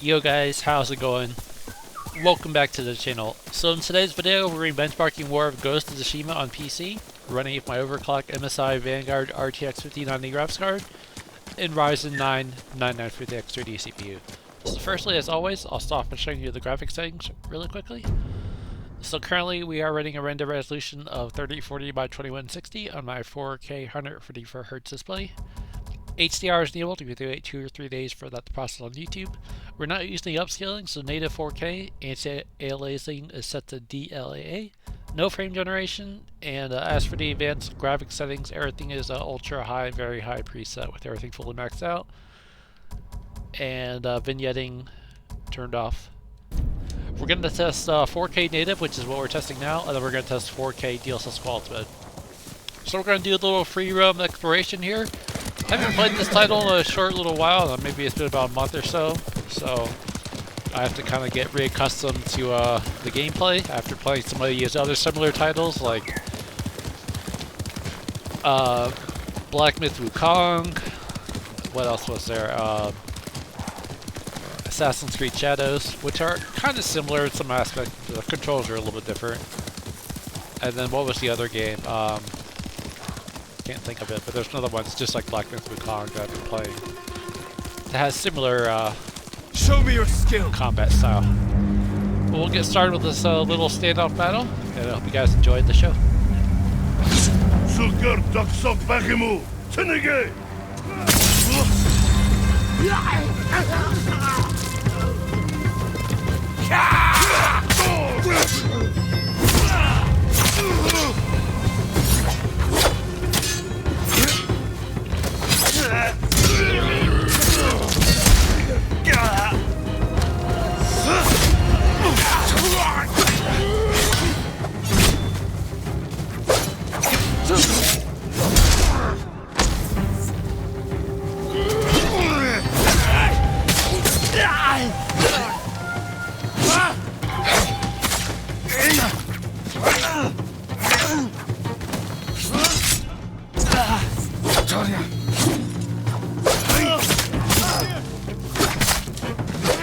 Yo guys, how's it going? Welcome back to the channel. So in today's video, we're going to be benchmarking more of Ghost of Tsushima on PC, running with my overclocked MSI Vanguard RTX 5090 graphics card and Ryzen 9 9950X3D CPU. So firstly, as always, I'll start off by showing you the graphics settings really quickly. So currently we are running a render resolution of 3040 by 2160 on my 4K 144 Hz display. HDR is enabled if you wait 2 or 3 days for that to process on YouTube. We're not using upscaling, so native 4K, anti-aliasing is set to DLSS, no frame generation, and as for the advanced graphics settings, everything is ultra high, very high preset with everything fully maxed out, and vignetting turned off. We're going to test 4K native, which is what we're testing now, and then we're going to test 4K DLSS quality mode. So we're going to do a little free roam exploration here. I haven't played this title in a short little while, maybe it's been about a month or so, so I have to kind of get reaccustomed to the gameplay after playing some of these other similar titles like Black Myth Wukong, what else was there, Assassin's Creed Shadows, which are kind of similar in some aspects, the controls are a little bit different. And then what was the other game? Can't think of it, but there's another one. It's just like Black Myth Wukong that I've been playing. It has similar show me your skill combat style. But we'll get started with this little standoff battle, and I hope you guys enjoyed the show.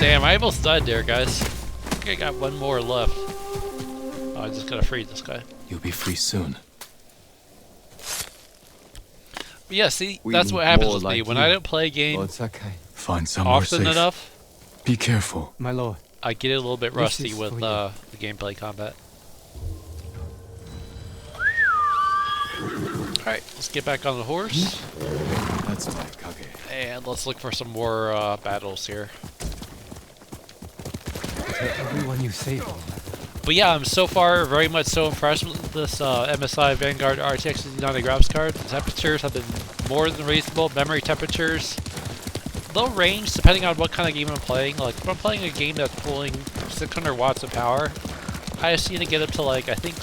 Damn, I almost died there, guys. I think I got one more left. Oh, I just gotta free this guy. You'll be free soon. But yeah, see, that's what happens with me. When I don't play a game Find somewhere often safe. enough, Be careful, my lord. I get a little bit rusty with the gameplay combat. Alright, let's get back on the horse. That's my Kage. And let's look for some more battles here. Everyone you save. But yeah, I'm so far very much so impressed with this MSI Vanguard RTX 5090 graphics card. The temperatures have been more than reasonable. Memory temperatures, low range depending on what kind of game I'm playing. Like if I'm playing a game that's pulling 600 watts of power, I have seen it get up to like I think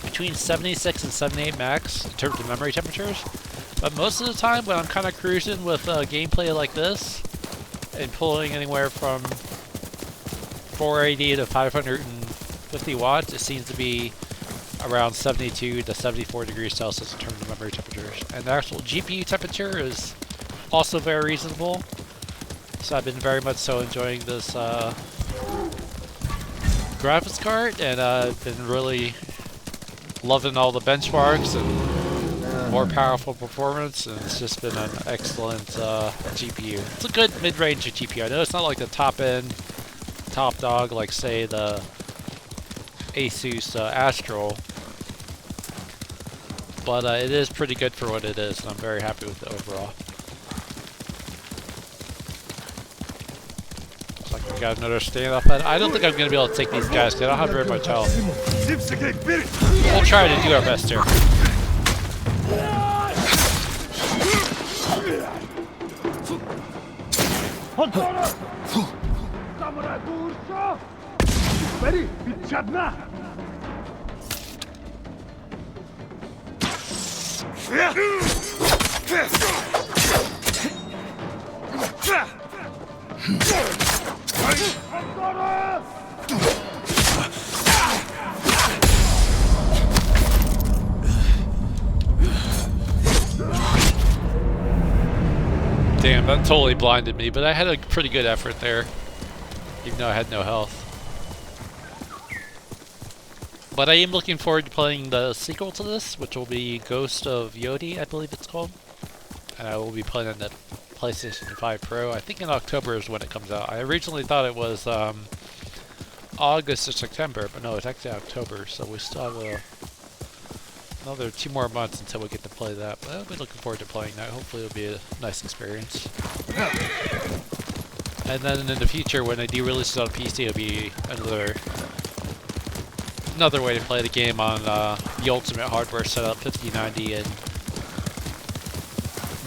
between 76 and 78 max in terms of memory temperatures. But most of the time when I'm kind of cruising with gameplay like this and pulling anywhere from 480 to 550 watts, it seems to be around 72 to 74 degrees Celsius in terms of memory temperatures. And the actual GPU temperature is also very reasonable. So I've been very much so enjoying this graphics card, and I've been really loving all the benchmarks and more powerful performance, and it's just been an excellent GPU. It's a good mid-range GPU. I know it's not like the top end, top dog like say the Asus Astral, but it is pretty good for what it is, and I'm very happy with it overall. Looks like we got another standoff battle. I don't think I'm going to be able to take these guys because I don't have very much health. We'll try to do our best here. Damn, that totally blinded me, but I had a pretty good effort there, even though I had no health. But I am looking forward to playing the sequel to this, which will be Ghost of Yodi, I believe it's called. And I will be playing on the PlayStation 5 Pro. I think in October is when it comes out. I originally thought it was August or September, but no, it's actually October, so we still have another 2 more months until we get to play that. But I'll be looking forward to playing that. Hopefully it'll be a nice experience. And then in the future, when they do release it on PC, it'll be another way to play the game on the ultimate hardware setup, 5090 and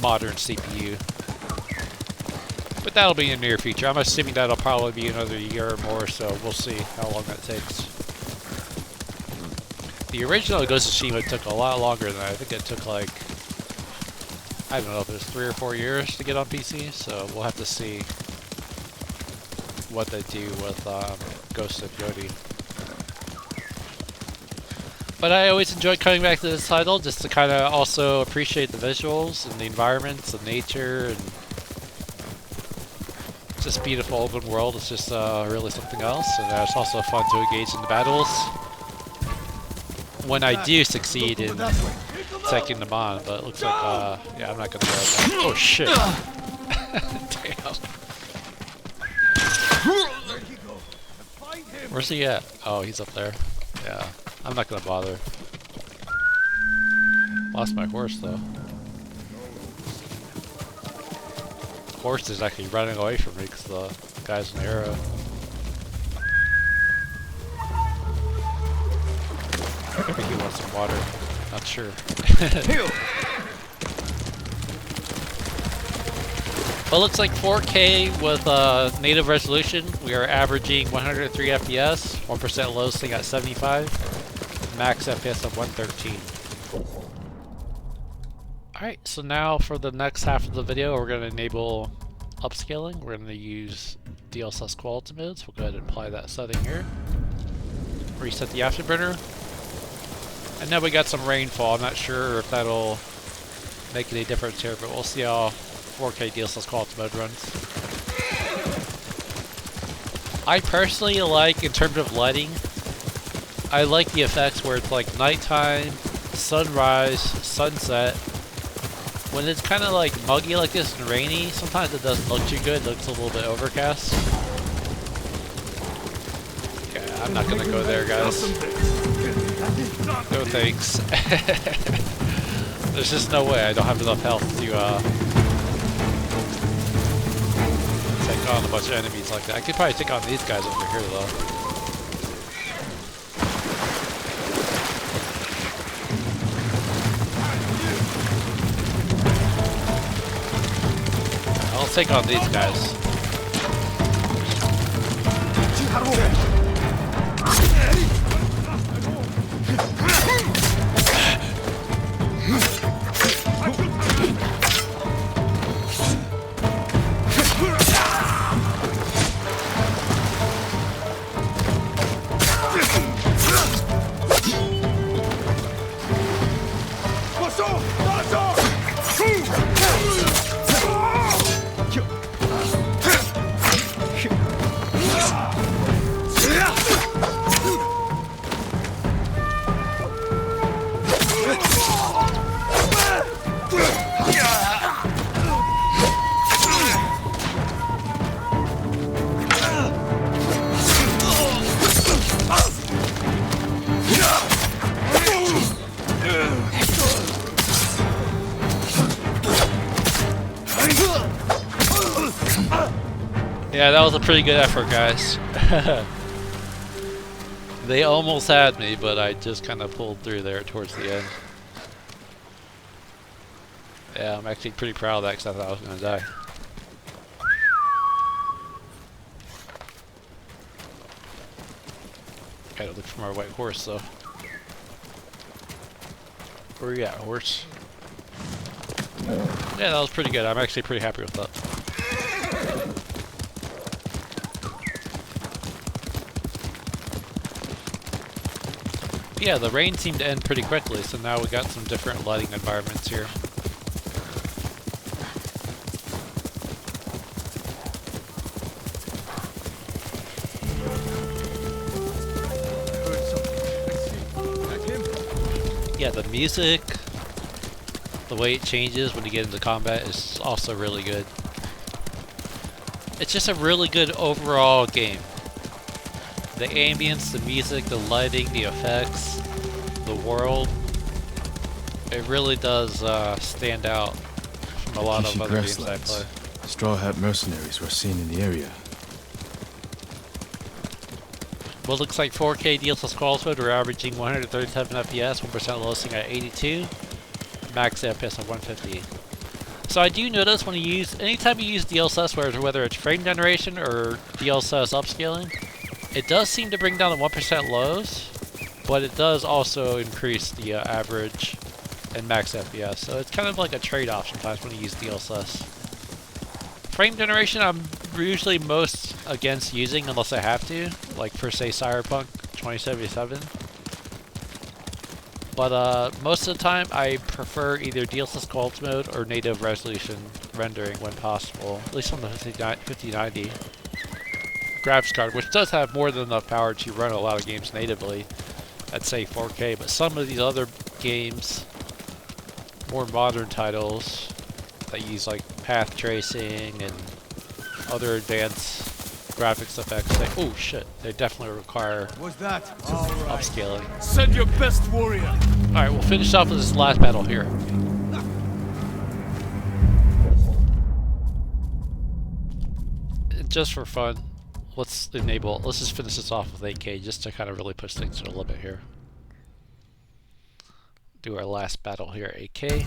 modern CPU. But that'll be in the near future. I'm assuming that'll probably be another year or more, so we'll see how long that takes. The original Ghost of Tsushima took a lot longer than that. I think it took like, I don't know if it was 3 or 4 years to get on PC, so we'll have to see what they do with Ghost of Yodi. But I always enjoy coming back to this title just to kind of also appreciate the visuals and the environments and nature and just beautiful open world. It's just really something else, and it's also fun to engage in the battles when I do succeed in taking them on. But it looks like, yeah, I'm not gonna go with that. Oh shit! Damn. Where's he at? Oh, he's up there. Yeah. I'm not gonna bother. Lost my horse though. The horse is actually running away from me because the guy's in the arrow. Maybe he wants some water. Not sure. Well, it looks like 4K with native resolution. We are averaging 103 FPS, 1% low sitting at 75. Max FPS of 113. Alright, so now for the next half of the video, we're going to enable upscaling. We're going to use DLSS quality modes. We'll go ahead and apply that setting here. Reset the afterburner. And now we got some rainfall. I'm not sure if that'll make any difference here, but we'll see how 4K DLSS quality mode runs. I personally like, in terms of lighting, I like the effects where it's like nighttime, sunrise, sunset. When it's kind of like muggy like this and rainy, sometimes it doesn't look too good. It looks a little bit overcast. Okay, I'm not gonna go there, guys. No thanks. There's just no way. I don't have enough health to take on a bunch of enemies like that. I could probably take on these guys over here though. I'll take on these guys. Yeah, that was a pretty good effort, guys. They almost had me, but I just kind of pulled through there towards the end. Yeah, I'm actually pretty proud of that because I thought I was going to die. Gotta look for my white horse, though. Where you at, horse? Yeah, that was pretty good. I'm actually pretty happy with that. Yeah, the rain seemed to end pretty quickly, so now we got some different lighting environments here. yeah, the music, the way it changes when you get into combat is also really good. It's just a really good overall game. The ambience, the music, the lighting, the effects, the world, it really does stand out from a lot of other games I play. Straw Hat mercenaries were seen in the area. Well, it looks like 4K DLSS quality mode, we're averaging 137 FPS, 1% low sitting at 82, max FPS of 150. So I do notice when you use, anytime you use DLSS, whether it's frame generation or DLSS upscaling, it does seem to bring down the 1% lows, but it does also increase the average and max FPS. So it's kind of like a trade-off sometimes when you use DLSS. Frame generation I'm usually most against using unless I have to, like for say Cyberpunk 2077. But most of the time I prefer either DLSS quality mode or native resolution rendering when possible, at least on the 5090 graphics card, which does have more than enough power to run a lot of games natively at say 4K, but some of these other games, more modern titles that use like path tracing and other advanced graphics effects, oh shit, they definitely require upscaling. Send your best warrior. Alright, we'll finish off with this last battle here. Just for fun, let's just finish this off with 8K just to kind of really push things to the limit here. Do our last battle here, 8K.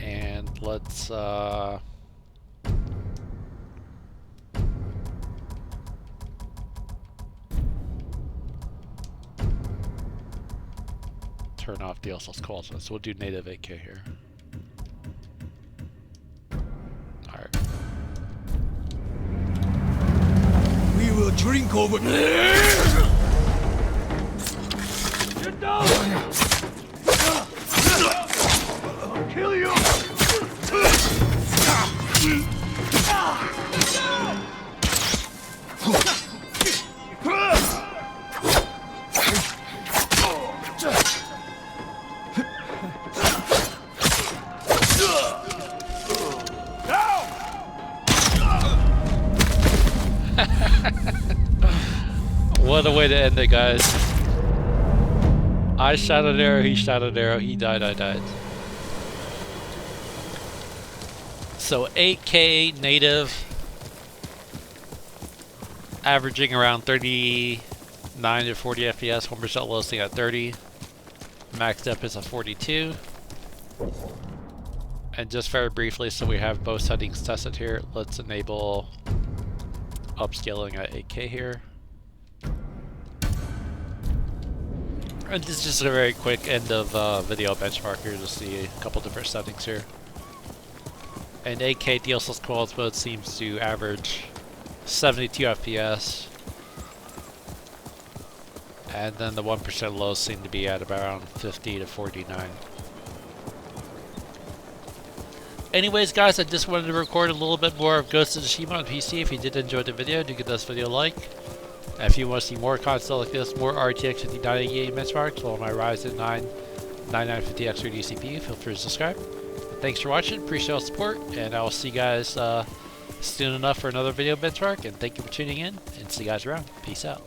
And let's turn off DLSS quality, so we'll do native 8K here. Alright. We will drink over. Get down! I'll kill you! What a way to end it, guys. I shot an arrow, he shot an arrow, he died, I died. So 8K native, averaging around 39 to 40 FPS, 1% low sitting at 30, maxed up is a 42. And just very briefly, so we have both settings tested here, let's enable upscaling at 8K here. And this is just a very quick end of video benchmark here to see a couple different settings here. And 8K DLSS quality mode seems to average 72 FPS. And then the 1% lows seem to be at around 50 to 49. Anyways guys, I just wanted to record a little bit more of Ghost of Tsushima on PC. If you did enjoy the video, do give this video a like. And if you want to see more content like this, more RTX 5090 game benchmarks on my Ryzen 9 9950X 3D CPU, feel free to subscribe. Thanks for watching, appreciate all the support, and I will see you guys soon enough for another video benchmark, and thank you for tuning in, and see you guys around. Peace out.